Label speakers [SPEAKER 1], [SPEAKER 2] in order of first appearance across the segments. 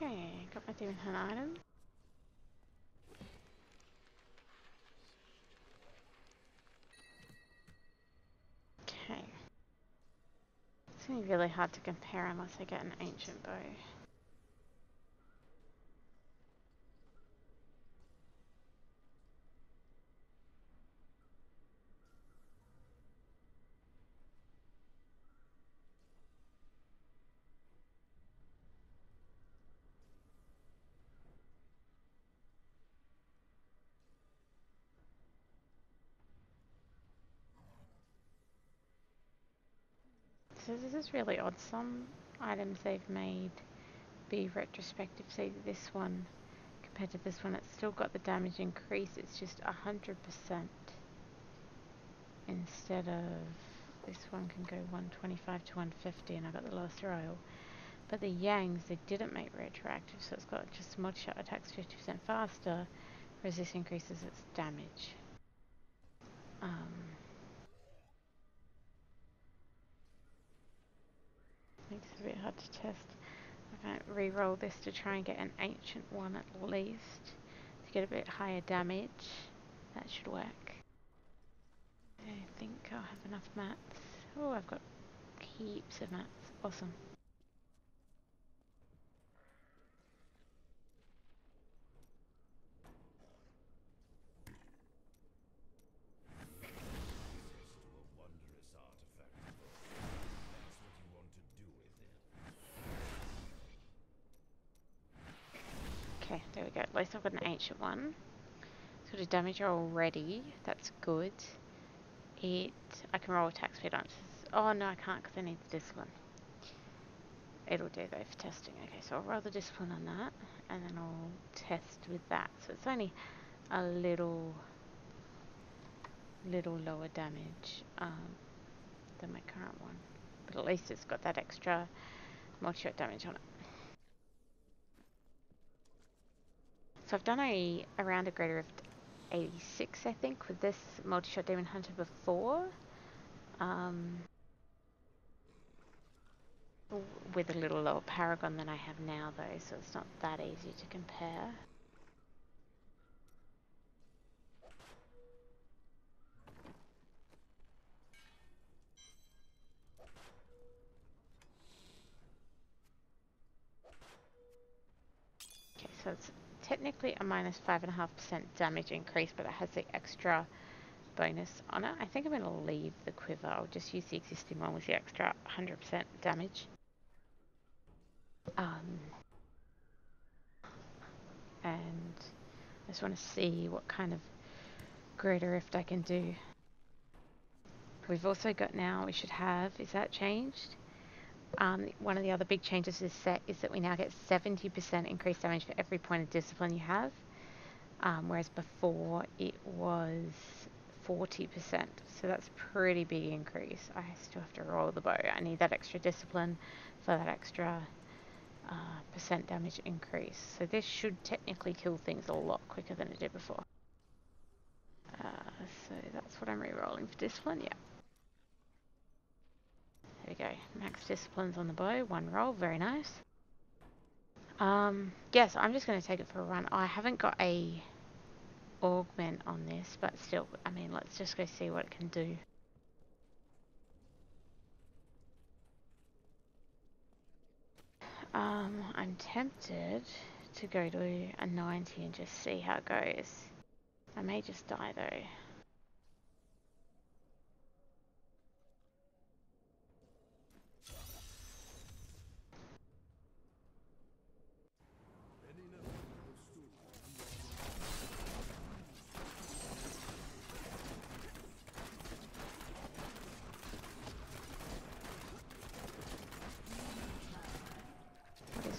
[SPEAKER 1] Okay, got my Demon Hunter item. Okay. It's going to be really hard to compare unless I get an ancient bow. So this is really odd. Some items they've made be retrospective. See this one compared to this one, it's still got the damage increase. It's just 100% instead of this one can go 125 to 150, and I got the lowest royal. But the Yangs they didn't make retroactive, so it's got just Multishot attacks 50% faster, whereas this increases its damage. Makes it a bit hard to test. I might re-roll this to try and get an ancient one at least to get a bit higher damage. That should work. I think I'll have enough mats. Oh, I've got heaps of mats. Awesome. Okay, there we go. At least I've got an ancient one. Sort of damage already. That's good. I can roll attack speed on. Oh no, I can't because I need the discipline. It'll do though for testing. Okay, so I'll roll the discipline on that, and then I'll test with that. So it's only a little lower damage than my current one, but at least it's got that extra multi-shot damage on it. So I've done around a greater of 86, I think, with this Multishot Demon Hunter before. With a little lower paragon than I have now though, so it's not that easy to compare. Okay, so it's technically a minus 5.5% damage increase, but it has the extra bonus on it. I think I'm going to leave the quiver. I'll just use the existing one with the extra 100% damage. And I just want to see what kind of greater rift I can do. We've also got now, we should have, is that changed? One of the other big changes to this set is that we now get 70% increased damage for every point of discipline you have, whereas before it was 40%, so that's a pretty big increase. I still have to roll the bow. I need that extra discipline for that extra percent damage increase. So this should technically kill things a lot quicker than it did before. So that's what I'm re-rolling for discipline, yeah. There we go, max disciplines on the bow, one roll, very nice. Yes, I'm just going to take it for a run. I haven't got a augment on this, but still, I mean, let's just go see what it can do. I'm tempted to go to a 90 and just see how it goes. I may just die though.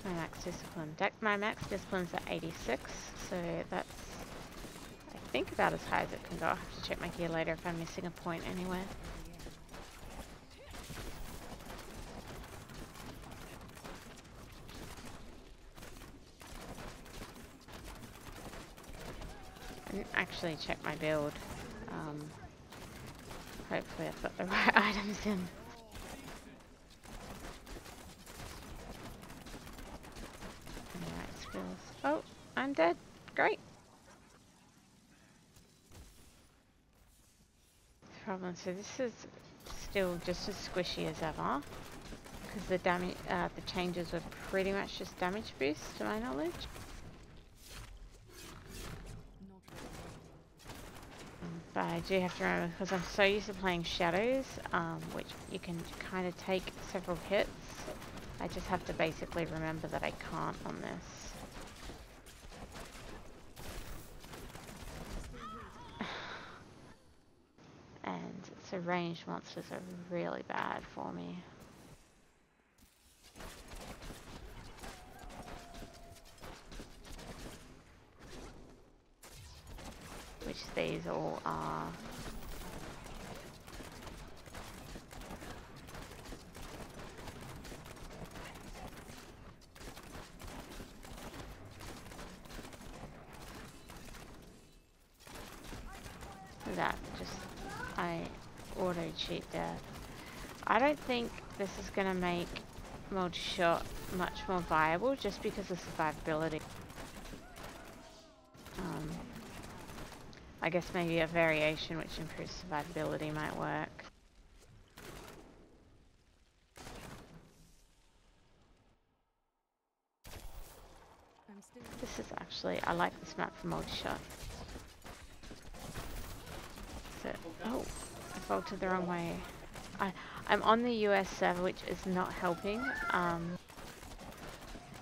[SPEAKER 1] My max discipline. My max discipline's at 86, so that's, I think, about as high as it can go. I'll have to check my gear later if I'm missing a point anywhere. I didn't actually check my build. Hopefully I've got the right items in. skills. Oh, I'm dead. Great. Problem. So this is still just as squishy as ever, because the damage, the changes were pretty much just damage boost, to my knowledge. But I do have to remember, because I'm so used to playing shadows, which you can kind of take several hits. I just have to basically remember that I can't on this. And so ranged monsters are really bad for me. Which these all are. That just, I auto cheat death. I don't think this is going to make Multishot much more viable just because of survivability. I guess maybe a variation which improves survivability might work. This is actually, I like this map for Multishot. So, oh, I vaulted the wrong way. I'm on the US server, which is not helping.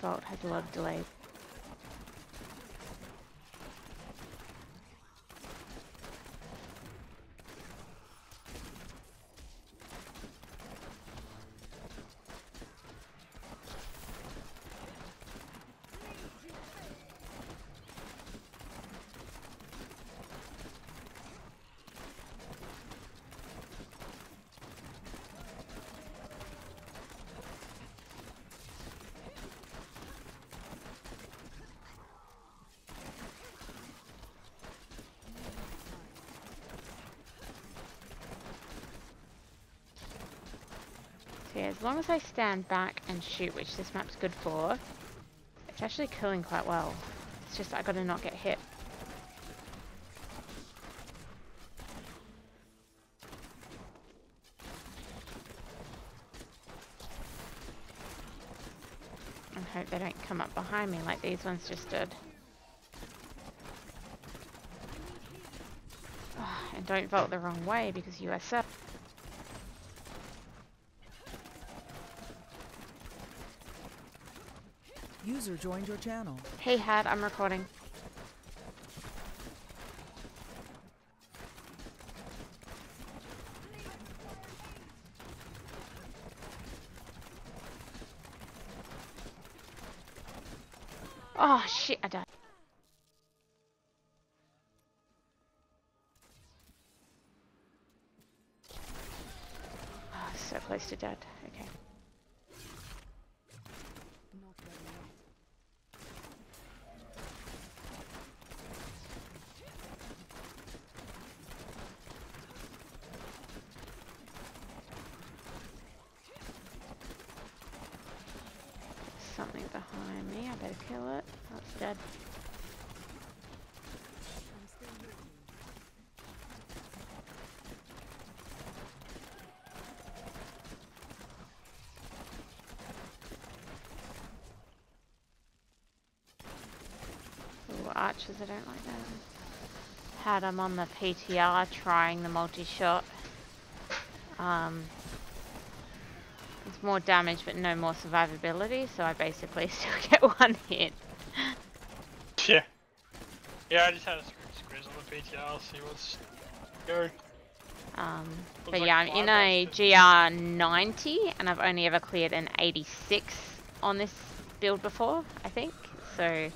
[SPEAKER 1] Vault has a lot of delay. So yeah, as long as I stand back and shoot, which this map's good for, it's actually killing quite well. It's just I gotta not get hit. And hope they don't come up behind me like these ones just did. Oh, and don't vault the wrong way because USF.
[SPEAKER 2] User joined your channel.
[SPEAKER 1] Hey Had, I'm recording. Oh shit, I died. Oh, so close to dead. Okay. Something behind me, I better kill it. Oh, it's dead. Ooh, archers, I don't like them. Had them on the PTR trying the multi-shot. It's more damage but no more survivability, so I basically still get one hit.
[SPEAKER 3] Yeah. Yeah, I just had a squiz on the PTR, see what's going.
[SPEAKER 1] But yeah, I'm in a GR 90 and I've only ever cleared an 86 on this build before, I think. So,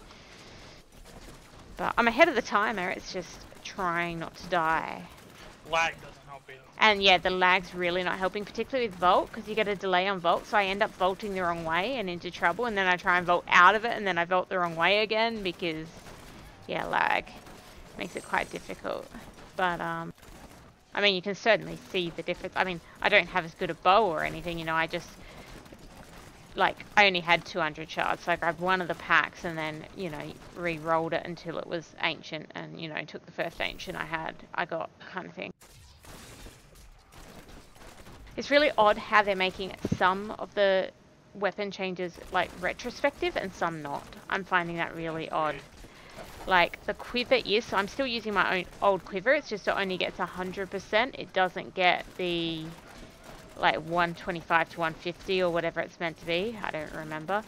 [SPEAKER 1] but I'm ahead of the timer, it's just trying not to die.
[SPEAKER 3] Lag doesn't help either.
[SPEAKER 1] And yeah, the lag's really not helping, particularly with Vault, because you get a delay on Vault, so I end up vaulting the wrong way and into trouble, and then I try and vault out of it, and then I vault the wrong way again, because, yeah, lag makes it quite difficult. But, I mean, you can certainly see the difference. I mean, I don't have as good a bow or anything, you know, I just like, I only had 200 shards, so I grabbed one of the packs and then, you know, re-rolled it until it was ancient and, you know, took the first ancient I got, kind of thing. It's really odd how they're making some of the weapon changes, like, retrospective and some not. I'm finding that really odd. Like, the quiver is, so I'm still using my own old quiver, it's just it only gets 100%. It doesn't get the, like, 125 to 150 or whatever it's meant to be. I don't remember.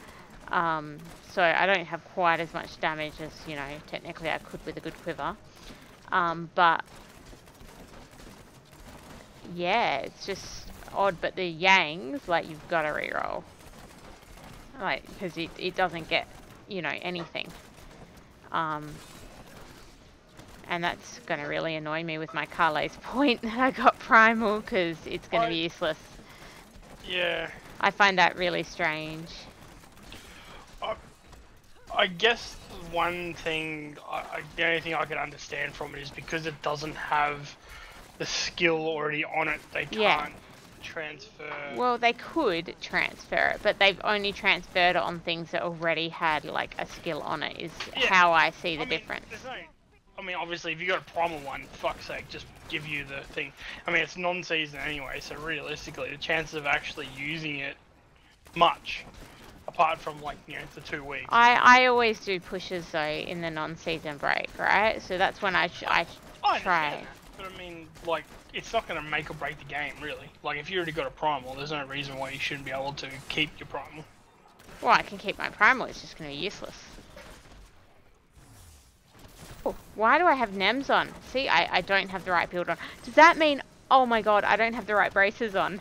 [SPEAKER 1] So I don't have quite as much damage as, you know, technically I could with a good quiver. But, yeah, it's just odd. But the Yangs, like, you've got to reroll. Like, because it doesn't get, you know, anything. And that's going to really annoy me with my Carle's point that I got primal, because it's going to be useless.
[SPEAKER 3] Yeah.
[SPEAKER 1] I find that really strange.
[SPEAKER 3] I guess one thing, the only thing I can understand from it is because it doesn't have the skill already on it, they can't transfer.
[SPEAKER 1] Well, they could transfer it, but they've only transferred it on things that already had, like, a skill on it, is how I see the difference.
[SPEAKER 3] I mean, obviously, if you got a primal one, fuck's sake, just give you the thing. I mean, it's non-season anyway, so realistically, the chances of actually using it much, apart from, like, you know, the 2 weeks.
[SPEAKER 1] I always do pushes, though, in the non-season break, right? So that's when I try.
[SPEAKER 3] That, but I mean, like, it's not going to make or break the game, really. Like, if you already got a primal, there's no reason why you shouldn't be able to keep your primal.
[SPEAKER 1] Well, I can keep my primal, it's just going to be useless. Oh, why do I have NEMs on? See, I don't have the right build on. Does that mean, oh my god, I don't have the right braces on?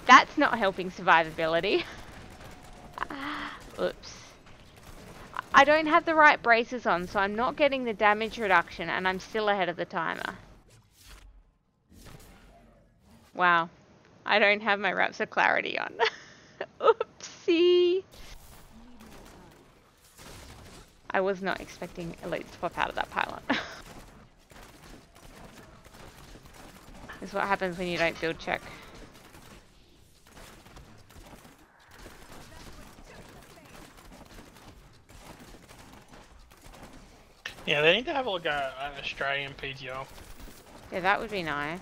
[SPEAKER 1] That's not helping survivability. Oops. I don't have the right braces on, so I'm not getting the damage reduction, and I'm still ahead of the timer. Wow. I don't have my Wraps of Clarity on. Oopsie. I was not expecting elites to pop out of that pylon. This is what happens when you don't build check.
[SPEAKER 3] Yeah, they need to have like an Australian PTR.
[SPEAKER 1] Yeah, that would be nice.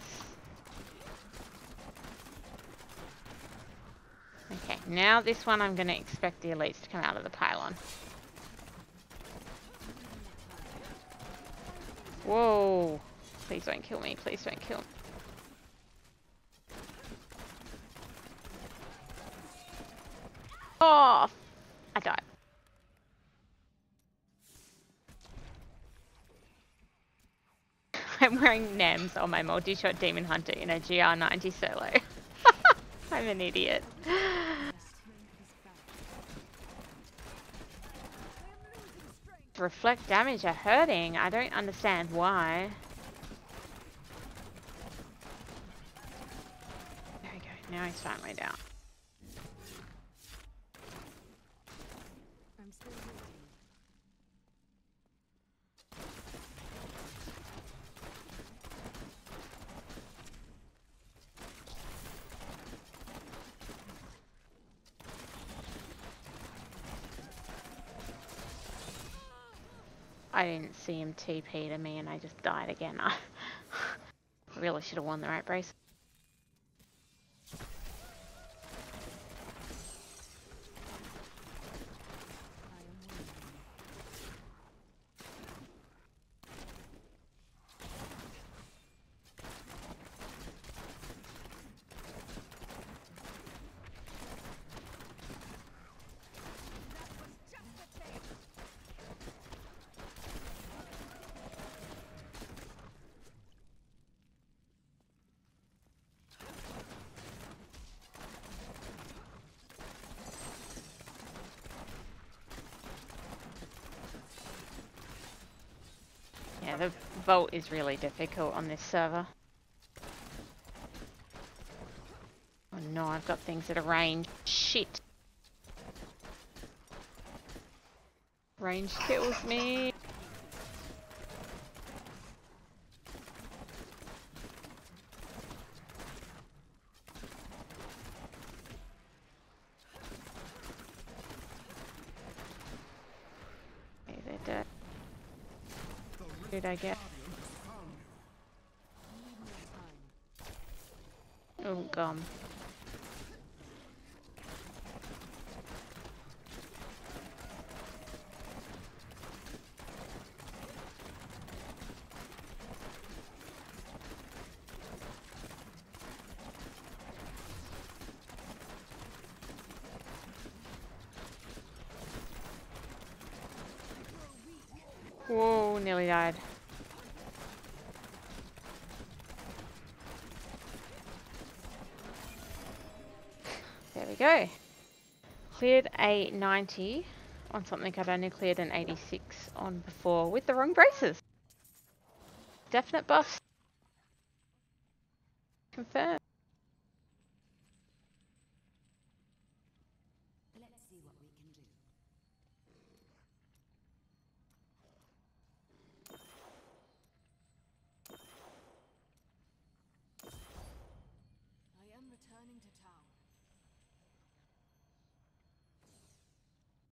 [SPEAKER 1] Okay, now this one I'm going to expect the elites to come out of the pylon. Whoa! Please don't kill me, please don't kill me. Oh! I died. I'm wearing NEMs on my Multishot Demon Hunter in a GR90 solo. I'm an idiot. Reflect damage are hurting. I don't understand why. There we go. Now he's finally down. I didn't see him TP to me and I just died again. I really should have won the right brace. Yeah, the vault is really difficult on this server. Oh no, I've got things that are range. Shit. Range kills me. Did I get? Oh, gum. Whoa, nearly died. There we go. Cleared a 90 on something I'd only cleared an 86 on before with the wrong braces. Definite buff. Confirmed.